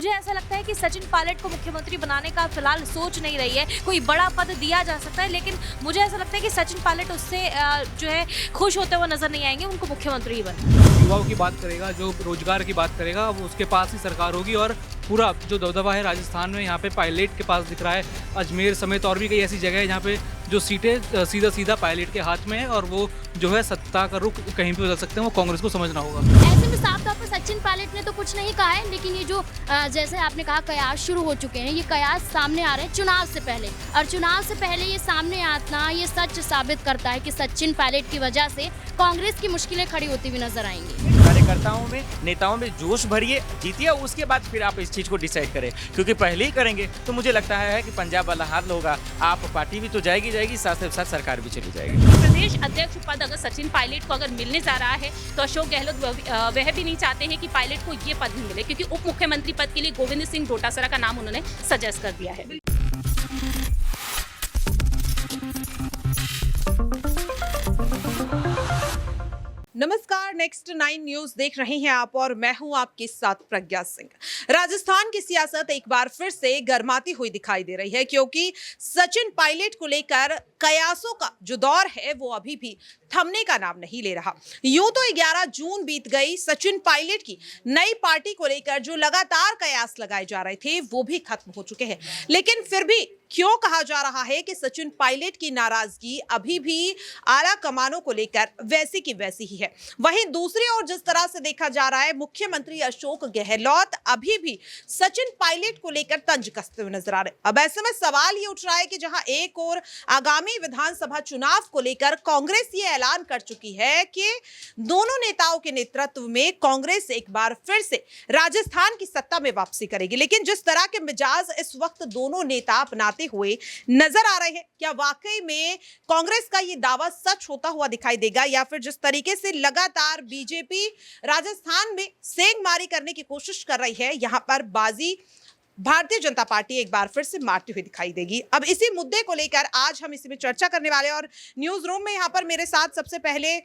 मुझे ऐसा लगता है कि सचिन पायलट को मुख्यमंत्री बनाने का फिलहाल सोच नहीं रही है। कोई बड़ा पद दिया जा सकता है, लेकिन मुझे ऐसा लगता है कि सचिन पायलट उससे जो है खुश होते हुए नजर नहीं आएंगे, उनको मुख्यमंत्री ही बने। युवाओं की बात करेगा, जो रोजगार की बात करेगा, वो उसके पास ही सरकार होगी। और पूरा जो दबदबा है राजस्थान में यहाँ पे पायलट के पास दिख रहा है। अजमेर समेत और भी कई ऐसी जगह है जहाँ पे जो सीटें सीधा पायलट के हाथ में है, और वो जो है सत्ता का रुख कहीं भी बदल सकते हैं। वो कांग्रेस को समझना होगा। ऐसे में साफ तौर पर सचिन पायलट ने तो कुछ नहीं कहा है, लेकिन ये जो जैसे आपने कहा कयास शुरू हो चुके हैं, ये कयास सामने आ रहे हैं चुनाव से पहले, और चुनाव से पहले ये सामने आना ये सच साबित करता है कि सचिन पायलट की वजह से कांग्रेस की मुश्किलें खड़ी होती हुई नजर आएंगी। कार्यकर्ताओं में, नेताओं में जोश भरिए, जीतिए, उसके बाद फिर आप इस चीज को डिसाइड करें, क्योंकि पहले ही करेंगे तो मुझे लगता है कि पंजाब वाला हाल होगा। आप पार्टी भी तो जाएगी, साथ ही साथ सरकार भी चली जाएगी। प्रदेश अध्यक्ष पद अगर सचिन पायलट को अगर मिलने जा रहा है तो अशोक गहलोत वह भी नहीं चाहते हैं कि पायलट को ये पद भी मिले, क्योंकि उप मुख्यमंत्री पद के लिए गोविंद सिंह डोटासरा का नाम उन्होंने सजेस्ट कर दिया है। नमस्कार, नेक्स्ट 9 न्यूज देख रहे हैं आप और मैं हूं आपके साथ प्रज्ञा सिंह। राजस्थान की सियासत एक बार फिर से गर्माती हुई दिखाई दे रही है, क्योंकि सचिन पायलट को लेकर कयासों का जो दौर है वो अभी भी थमने का नाम नहीं ले रहा। यूं तो 11 जून बीत गई, सचिन पायलट की नई पार्टी को लेकर जो लगातार कयास लगाए जा रहे थे वो भी खत्म हो चुके हैं, लेकिन फिर भी क्यों कहा जा रहा है कि सचिन पायलट की नाराजगी अभी भी आला कमानों को लेकर वैसी की वैसी ही है। वहीं दूसरी ओर जिस तरह से देखा जा रहा है, मुख्यमंत्री अशोक गहलोत अभी भी सचिन पायलट को लेकर तंज कसते हुए नजर आ रहे। अब ऐसे में सवाल ये उठ रहा है कि जहां एक और आगामी विधानसभा चुनाव को लेकर कांग्रेस ये ऐलान कर चुकी है कि दोनों नेताओं के नेतृत्व में कांग्रेस एक बार फिर से राजस्थान की सत्ता में वापसी करेगी, लेकिन जिस तरह के मिजाज इस वक्त दोनों नेता अपनाते हुए नजर आ रहे हैं, क्या वाकई में कांग्रेस का ये दावा सच होता हुआ दिखाई देगा, या फिर जिस तरीके से लगातार बीजेपी राजस्थान में सेंधमारी करने की कोशिश कर रही है, यहां पर बाजी भारतीय जनता पार्टी एक बार फिर से मारती हुई दिखाई देगी। अब इसी मुद्दे को लेकर आज हम इसी में चर्चा करने वाले हैं, और न्यूज रूम में यहाँ पर मेरे साथ सबसे पहले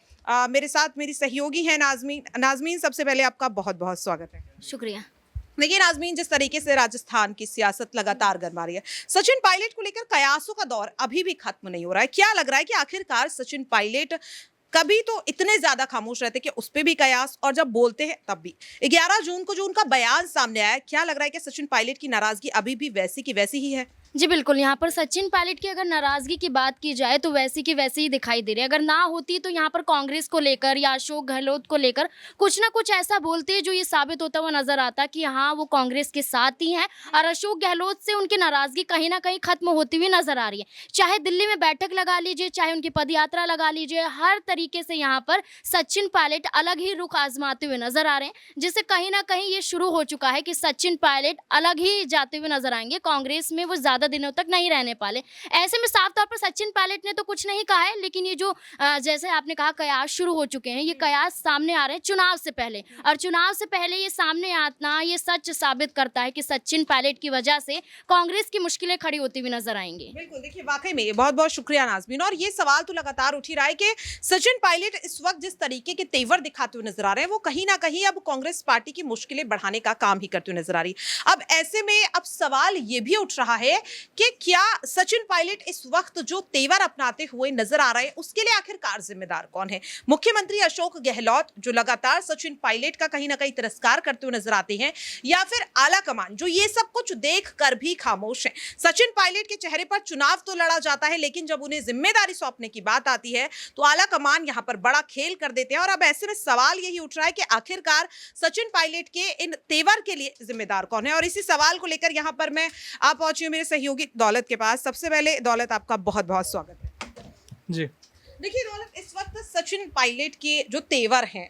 मेरे साथ मेरी सहयोगी है नाजमीन। सबसे पहले आपका बहुत बहुत स्वागत है। शुक्रिया। देखिए नाजमीन, जिस तरीके से राजस्थान की सियासत लगातार गर्मा रही है, सचिन पायलट को लेकर कयासों का दौर अभी भी खत्म नहीं हो रहा है। क्या लग रहा है कि आखिरकार सचिन पायलट कभी तो इतने ज्यादा खामोश रहते कि उस पे भी कयास, और जब बोलते हैं तब भी। 11 जून को जो उनका बयान सामने आया, क्या लग रहा है कि सचिन पायलट की नाराजगी अभी भी वैसी की वैसी ही है? जी बिल्कुल, यहाँ पर सचिन पायलट की अगर नाराजगी की बात की जाए तो वैसी की वैसी ही दिखाई दे रही है। अगर ना होती तो यहाँ पर कांग्रेस को लेकर या अशोक गहलोत को लेकर कुछ ना कुछ ऐसा बोलते जो ये साबित होता हुआ नजर आता कि हाँ वो कांग्रेस के साथ ही हैं, और अशोक गहलोत से उनकी नाराजगी कहीं ना कहीं खत्म होती हुई नजर आ रही है। चाहे दिल्ली में बैठक लगा लीजिए, चाहे उनकी पदयात्रा लगा लीजिए, हर तरीके से यहाँ पर सचिन पायलट अलग ही रुख आजमाते हुए नजर आ रहे हैं, जिससे कहीं ना कहीं ये शुरू हो चुका है कि सचिन पायलट अलग ही जाते हुए नजर आएंगे। कांग्रेस में वो ज्यादा दिनों तक नहीं रहने पाले। ऐसे में साफ तौर पर सचिन पायलट ने तो कुछ नहीं कहा है, लेकिन ये जो जैसे आपने कहा कयास शुरू हो चुके हैं, ये कयास सामने आ रहे हैं चुनाव से पहले, और चुनाव से पहले ये सामने आना ये सच साबित करता है कि सचिन पायलट की वजह से कांग्रेस की मुश्किलें खड़ी होती हुई नजर आएंगी। बिल्कुल, देखिए वाकई में बहुत बहुत शुक्रिया नाजमीन। और ये सवाल तो लगातार उठ ही रहा है कि सचिन पायलट इस वक्त जिस तरीके के तेवर दिखाते हुए नजर आ रहे हैं, वो कहीं ना कहीं अब कांग्रेस पार्टी की मुश्किलें बढ़ाने का काम ही करते हुए नजर आ रही है। अब ऐसे में अब सवाल ये भी उठ रहा है कि क्या सचिन पायलट इस वक्त जो तेवर अपनाते हुए नजर आ रहे हैं, उसके लिए आखिरकार जिम्मेदार कौन है? मुख्यमंत्री अशोक गहलोत जो लगातार सचिन पायलट का कहीं ना कहीं तिरस्कार करते हुए नजर आते हैं, या फिर आला कमान जो ये सब कुछ देख कर भी खामोश है? सचिन पायलट के चेहरे पर चुनाव तो लड़ा जाता है, लेकिन जब उन्हें जिम्मेदारी सौंपने की बात आती है तो आला कमान यहां पर बड़ा खेल कर देते हैं। और अब ऐसे में सवाल यही उठ रहा है कि आखिरकार सचिन पायलट के इन तेवर के लिए जिम्मेदार कौन है? और इसी सवाल को लेकर यहां पर मैं आप पहुंची हूं मेरे सहयोगी दौलत के पास। सबसे पहले दौलत, आपका बहुत बहुत स्वागत है। जी देखिए दौलत, इस वक्त सचिन पायलट के जो तेवर हैं,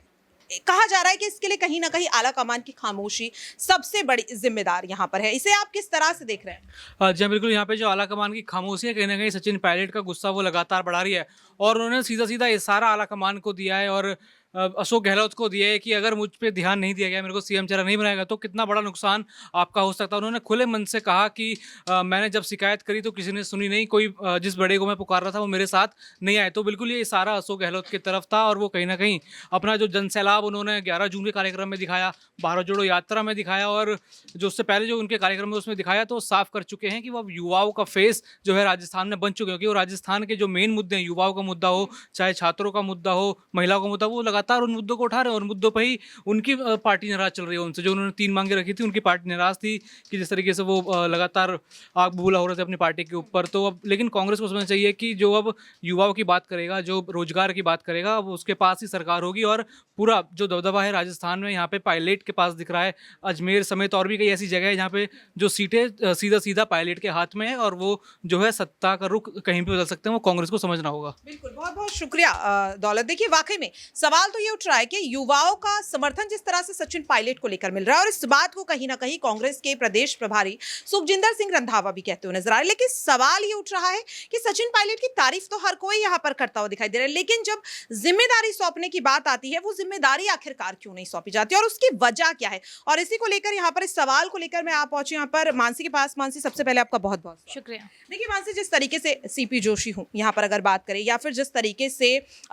कहा जा रहा है कि इसके लिए कहीं ना कहीं आला कमान की खामोशी सबसे बड़ी जिम्मेदार यहाँ पर है। इसे आप किस तरह से देख रहे हैं? जी बिल्कुल, यहाँ पे जो आला कमान की खामोशी है, कहीं ना कहीं सचिन पायलट का गुस्सा वो लगातार बढ़ा रही है, और उन्होंने सीधा सीधा इशारा आला कमान को दिया है। और अशोक गहलोत को दिया है कि अगर मुझ पे ध्यान नहीं दिया गया, मेरे को सीएम चेहरा नहीं बनाएगा तो कितना बड़ा नुकसान आपका हो सकता है। उन्होंने खुले मन से कहा कि मैंने जब शिकायत करी तो किसी ने सुनी नहीं, कोई जिस बड़े को मैं पुकार रहा था वो मेरे साथ नहीं आए। तो बिल्कुल ये इशारा अशोक गहलोत की तरफ था और वो कहीं ना कहीं अपना जो जनसैलाब उन्होंने 11 जून के कार्यक्रम में दिखाया, भारत जोड़ो यात्रा में दिखाया और जो उससे पहले जो उनके कार्यक्रम में उसमें दिखाया, तो साफ कर चुके हैं कि वो अब युवाओं का फेस जो है राजस्थान में बन चुके हैं। क्योंकि वो राजस्थान के जो मेन मुद्दे हैं, युवाओं का मुद्दा हो, चाहे छात्रों का मुद्दा हो, महिलाओं का मुद्दा, वो लगातार उन मुद्दों को उठा रहे हैं और उन मुद्दों पर ही उनकी पार्टी नाराज चल रही है उनसे। जो उन्होंने 3 मांगे रखी थी, उनकी पार्टी नाराज थी कि जिस तरीके से वो लगातार आग बबूला हो रहे थे अपनी पार्टी के ऊपर। तो अब लेकिन कांग्रेस को समझना चाहिए कि जो अब युवाओं की बात करेगा, जो रोजगार की बात करेगा, अब उसके पास ही सरकार होगी और पूरा जो दबदबा है राजस्थान में, यहाँ पे पायलट के पास दिख रहा है, अजमेर समेत और भी कई ऐसी जगह है जहाँ पे जो सीटें सीधा सीधा पायलट के हाथ में है और वो जो है सत्ता का रुख कहीं भी बदल सकते हैं। वो कांग्रेस को समझना होगा। बिल्कुल, बहुत बहुत शुक्रिया दौलत। देखिए, वाकई में सवाल तो ये उठ रहा है कि युवाओं का समर्थन जिस तरह से सचिन पायलट को लेकर मिल रहा है और इस बात को कहीं ना कहीं कांग्रेस के प्रदेश प्रभारी सुखजिंदर सिंह रंधावा भी कहते हुए नजर आ रहे हैं। लेकिन सवाल ये उठ रहा है कि सचिन पायलट की तारीफ तो हर कोई यहाँ पर करता हुआ दिखाई दे रहा है, लेकिन जब जिम्मेदारी सौंपने की बात आती है, वो जिम्मेदारी आखिरकार क्यों नहीं सौंपी जाती और उसकी वजह क्या है? और इसी को लेकर यहाँ पर, इस सवाल को लेकर मैं आप पहुंची यहाँ पर मानसी के पास। मानसी, सबसे पहले आपका बहुत बहुत शुक्रिया। देखिए मानसी, जिस तरीके से सीपी जोशी हूं यहाँ पर अगर बात करें, या फिर जिस तरीके से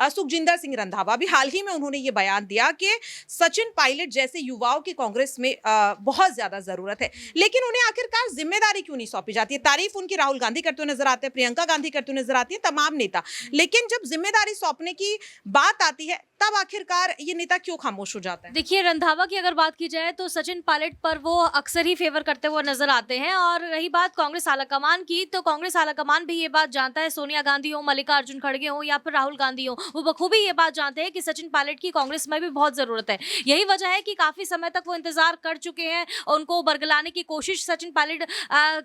सुखजिंदर सिंह रंधावा भी हाल ही में उन्होंने ये बयान दिया कि सचिन पायलट जैसे युवाओं की कांग्रेस में बहुत ज्यादा जरूरत है, लेकिन उन्हें आखिरकार जिम्मेदारी क्यों नहीं सौंपी जाती है? तारीफ उनकी राहुल गांधी करते हुए नजर आते हैं, प्रियंका गांधी करते हुए नजर आती है, तमाम नेता, लेकिन जब जिम्मेदारी सौंपने की बात आती है तब आखिरकार ये नेता क्यों खामोश हो जाता है? देखिए, रंधावा की अगर बात की जाए तो सचिन पायलट पर वो अक्सर ही फेवर करते हुए नजर आते हैं। और रही बात कांग्रेस आलाकमान की, तो कांग्रेस आलाकमान भी ये बात जानता है, सोनिया गांधी हो, मल्लिकार्जुन खड़गे हो या फिर राहुल गांधी हो, वो बखूबी ये बात जानते हैं कि सचिन पायलट की कांग्रेस में भी बहुत जरूरत है। यही वजह है कि काफी समय तक वो इंतजार कर चुके हैं और उनको बरगलाने की कोशिश सचिन पायलट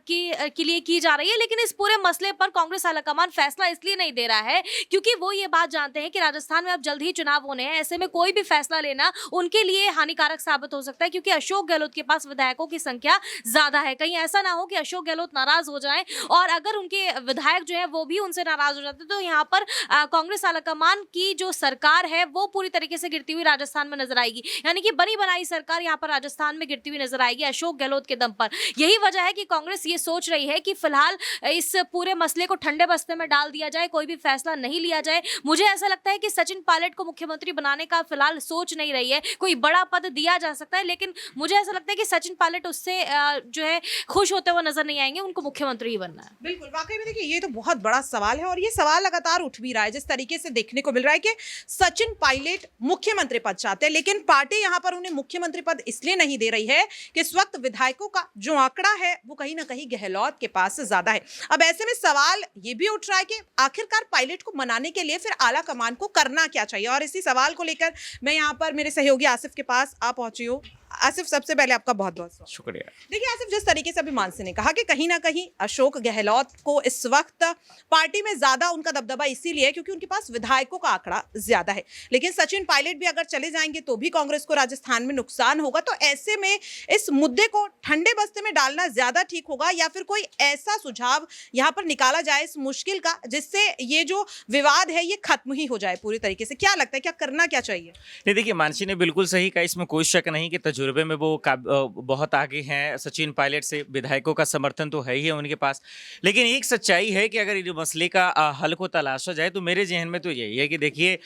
के लिए की जा रही है। लेकिन इस पूरे मसले पर कांग्रेस आलाकमान फैसला इसलिए नहीं दे रहा है क्योंकि वो ये बात जानते हैं कि राजस्थान में अब जल्द ही चुनाव होने हैं। ऐसे में कोई भी फैसला लेना उनके लिए हानिकारक साबित हो सकता है, क्योंकि अशोक गहलोत के पास विधायकों की संख्या ज्यादा है। कहीं ऐसा ना हो कि अशोक गहलोत नाराज हो जाएं और अगर उनके विधायक जो है वो भी उनसे नाराज हो जाते तो यहाँ पर कांग्रेस आलाकमान की जो सरकार है वो पूरी तरीके से गिरती हुई राजस्थान में नजर आएगी। यानी कि बनी बनाई सरकार यहाँ पर राजस्थान में गिरती हुई नजर आएगी अशोक गहलोत के दम पर। यही वजह है कि कांग्रेस ये सोच रही है कि फिलहाल इस पूरे मसले को ठंडे बस्ते में डाल दिया जाए, कोई भी फैसला नहीं लिया जाए। मुझे ऐसा लगता है कि सचिन पायलट को मुख्यमंत्री बनाने का फिलहाल सोच नहीं रही है, कोई बड़ा पद दिया जा सकता है, लेकिन मुझे ऐसा लगता है कि सचिन पायलट उससे जो है खुश होते हुए नजर नहीं आएंगे, उनको मुख्यमंत्री ही बनना है। बिल्कुल, वाकई में देखिए ये तो बहुत बड़ा सवाल है और ये सवाल लगातार उठ भी रहा है। जिस तरीके से देखने को मिल रहा है कि सचिन पायलट मुख्यमंत्री पद चाहते हैं, लेकिन पार्टी यहाँ पर उन्हें मुख्यमंत्री पद इसलिए नहीं दे रही है कि इस वक्त विधायकों का जो आंकड़ा है वो कहीं ना कहीं गहलोत के पास ज्यादा है। अब ऐसे में सवाल ये भी उठ रहा है कि आखिरकार पायलट को मनाने के लिए फिर आला कमान को करना क्या चाहिए, और इसी सवाल को लेकर मैं यहाँ पर मेरे सहयोगी आसिफ के पास आ पहुंची हूँ। आसिफ, सबसे पहले आपका बहुत बहुत शुक्रिया। देखिए आसिफ, जिस तरीके से अभी मानसी ने कहा कि कहीं ना कहीं अशोक गहलोत को इस वक्त पार्टी में ज्यादा उनका दबदबा इसीलिए है क्योंकि उनके पास विधायकों का आंकड़ा ज्यादा है, लेकिन सचिन पायलट भी अगर चले जाएंगे तो भी कांग्रेस को राजस्थान में नुकसान होगा। तो ऐसे में इस मुद्दे को ठंडे बस्ते में डालना ज्यादा ठीक होगा या फिर कोई ऐसा सुझाव यहाँ पर निकाला जाए इस मुश्किल का जिससे ये जो विवाद है ये खत्म ही हो जाए पूरी तरीके से? क्या लगता है, क्या करना क्या चाहिए? नहीं, देखिए मानसी ने बिल्कुल सही कहा, इसमें कोई शक नहीं कि तजुर्बे में वो बहुत आगे हैं। सचिन पायलट से विधायकों का समर्थन तो है ही है उनके पास, लेकिन एक सच्चाई है कि अगर इस मसले का हल को तलाशा जाए तो मेरे जहन में तो यही है कि देखिए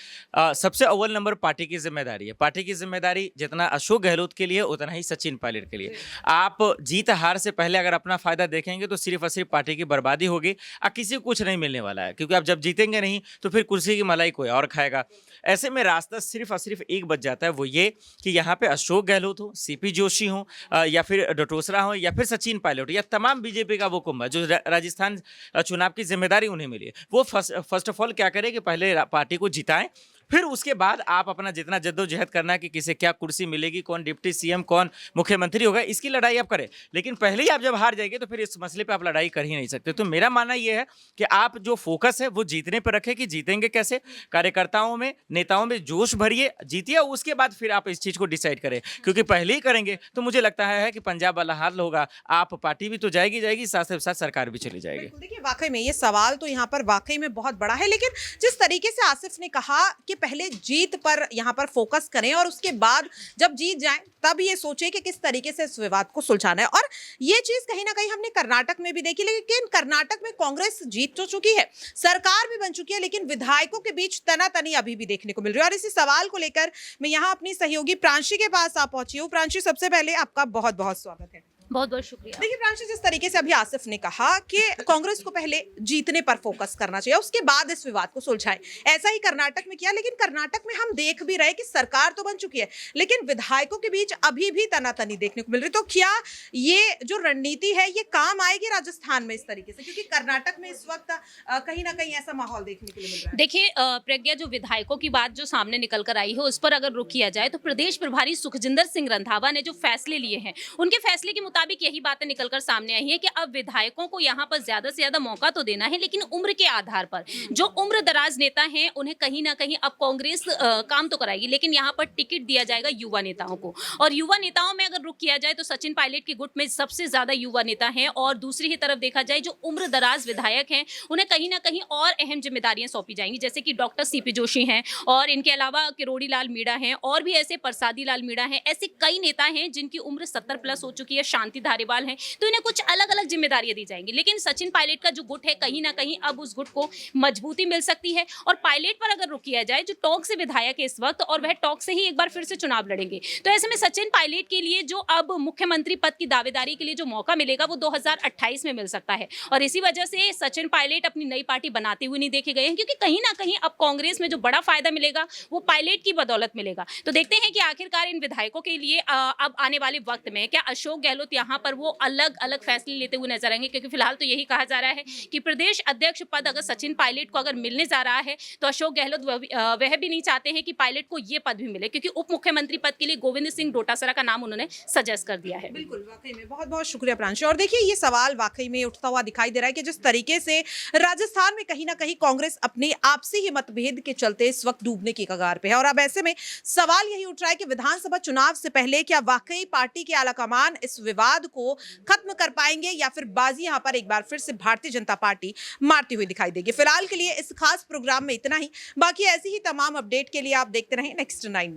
सबसे अव्वल नंबर पार्टी की जिम्मेदारी है। पार्टी की जिम्मेदारी जितना अशोक गहलोत के लिए उतना ही सचिन पायलट के लिए। आप जीत हार से पहले अगर अपना फायदा देखेंगे तो सिर्फ और सिर्फ पार्टी की बर्बादी होगी और किसी को कुछ नहीं मिलने वाला है, क्योंकि आप जब जीतेंगे नहीं तो फिर कुर्सी की मलाई कोई और खाएगा। ऐसे में रास्ता सिर्फ और सिर्फ एक बच जाता है, वो ये कि यहाँ पे अशोक गहलोत हो, सीपी जोशी हो या फिर डटोसरा हो या फिर सचिन पायलट या तमाम बीजेपी का वो कुंभ जो राजस्थान चुनाव की जिम्मेदारी उन्हें मिली है, वो फर्स्ट ऑफ ऑल क्या करे कि पहले पार्टी को जिताएं, फिर उसके बाद आप अपना जितना जद्दोजहद करना कि किसे क्या कुर्सी मिलेगी, कौन डिप्टी सीएम, कौन मुख्यमंत्री होगा, इसकी लड़ाई आप करें। लेकिन पहले ही आप जब हार जाएंगे तो फिर इस मसले पे आप लड़ाई कर ही नहीं सकते। तो मेरा मानना ये है कि आप जो फोकस है वो जीतने पर रखें कि जीतेंगे कैसे। कार्यकर्ताओं में, नेताओं में जोश भरिए, जीतिए, उसके बाद फिर आप इस चीज़ को डिसाइड करें, क्योंकि पहले ही करेंगे तो मुझे लगता है कि पंजाब वाला हाल होगा। आप पार्टी भी तो जाएगी, साथ साथ सरकार भी चली जाएगी। देखिए वाकई में ये सवाल तो यहाँ पर वाकई में बहुत बड़ा है, लेकिन जिस तरीके से आसिफ ने कहा कि पहले जीत पर यहाँ पर फोकस करें और उसके बाद जब जीत जाएं तब ये सोचे कि किस तरीके से इस विवाद को सुलझाना है। और ये चीज कहीं ना कहीं हमने कर्नाटक में भी देखी, लेकिन कर्नाटक में कांग्रेस जीत तो चुकी है, सरकार भी बन चुकी है, लेकिन विधायकों के बीच तनातनी अभी भी देखने को मिल रही है। और इसी सवाल को लेकर मैं यहाँ अपनी सहयोगी प्रांशी के पास आ पहुंची हूँ। प्रांशी, सबसे पहले आपका बहुत बहुत स्वागत है। बहुत बहुत शुक्रिया। देखिए प्रांशी, जिस तरीके से अभी आसिफ ने कहा कि कांग्रेस को पहले जीतने पर फोकस करना चाहिए, उसके बाद इस विवाद को सुलझाएं, ऐसा ही कर्नाटक में किया। लेकिन कर्नाटक में हम देख भी रहे कि सरकार तो बन चुकी है, लेकिन विधायकों के बीच अभी भी तनातनी देखने को मिल रही। तो क्या ये जो रणनीति है ये काम आएगी राजस्थान में इस तरीके से, क्योंकि कर्नाटक में इस वक्त कहीं ना कहीं ऐसा माहौल देखने के लिए मिल रहा है। देखिए प्रज्ञा, जो विधायकों की बात जो सामने निकल कर आई है उस पर अगर रुख किया जाए तो प्रदेश प्रभारी सुखजिंदर सिंह रंधावा ने जो फैसले लिए हैं, उनके फैसले के मुताबिक यही बातें निकलकर सामने आई है कि अब विधायकों को यहाँ पर ज्यादा से ज्यादा मौका तो देना है, लेकिन उम्र के आधार पर जो उम्र दराज नेता हैं उन्हें कहीं ना कहीं अब कांग्रेस काम तो कराएगी, लेकिन यहाँ पर टिकट दिया जाएगा युवा नेताओं को। और युवा नेताओं में अगर रुख किया जाए तो सचिन पायलट के गुट में सबसे ज्यादा युवा नेता हैं, और दूसरी ही तरफ देखा जाए जो उम्र दराज विधायक हैं उन्हें कहीं ना कहीं और अहम जिम्मेदारियां सौंपी जाएंगी, जैसे कि डॉक्टर सीपी जोशी हैं, और इनके अलावा किरोड़ी लाल मीणा हैं, और भी ऐसे प्रसादी लाल मीणा हैं। ऐसे कई नेता हैं जिनकी उम्र 70+ हो चुकी है, शांति धारीवाल हैं, तो इन्हें कुछ अलग अलग जिम्मेदारियां दी जाएंगी। लेकिन सचिन पायलट का जो गुट है कहीं ना कहीं अब उस गुट को मजबूती मिल सकती है। और पायलट पर अगर रुक किया जाए, जो टोंक से विधायक है इस वक्त, और वह टोंक से ही एक बार फिर से चुनाव लड़ेंगे, तो ऐसे में सचिन पायलट के लिए जो अब मुख्यमंत्री पद की दावेदारी के लिए जो मौका मिलेगा वो 2028 में मिल सकता है। और इसी वजह से सचिन पायलट अपनी नई पार्टी बनाते हुए नहीं देखे गए हैं, क्योंकि कहीं ना कहीं अब कांग्रेस में जो बड़ा फायदा मिलेगा वो पायलट की बदौलत मिलेगा। तो देखते हैं कि आखिरकार इन विधायकों के लिए अब आने वाले वक्त में क्या अशोक गहलोत यहाँ पर वो अलग अलग फैसले लेते हुए नजर आएंगे, क्योंकि फिलहाल तो यही कहा जा रहा है कि प्रदेश अध्यक्ष पद अगर सचिन पायलट को अगर मिलने जा रहा है तो अशोक गहलोत वह भी नहीं चाहते हैं कि पायलट को ये पद भी मिले, क्योंकि उप मुख्यमंत्री पद के लिए गोविंद सिंह डोटासरा का नाम उन्होंने सजेस्ट कर दिया है। बिल्कुल, वाकई में बहुत बहुत शुक्रिया प्रांशु। और देखिए ये सवाल वाकई में उठता हुआ दिखाई दे रहा है कि जिस तरीके से राजस्थान में कहीं ना कहीं कांग्रेस अपने आपसी ही मतभेद के चलते इस वक्त डूबने की कगार पे है। और अब ऐसे में सवाल यही उठ रहा है कि विधानसभा चुनाव से पहले क्या वाकई पार्टी के आलाकमान इस विवाद को खत्म कर पाएंगे, या फिर बाजी यहां पर एक बार फिर से भारतीय जनता पार्टी मारती हुई दिखाई देगी। फिलहाल के लिए इस खास प्रोग्राम में इतना ही। बाकी ऐसी ही तमाम अपडेट के लिए आप देखते रहें नेक्स्ट 9 न्यूज़।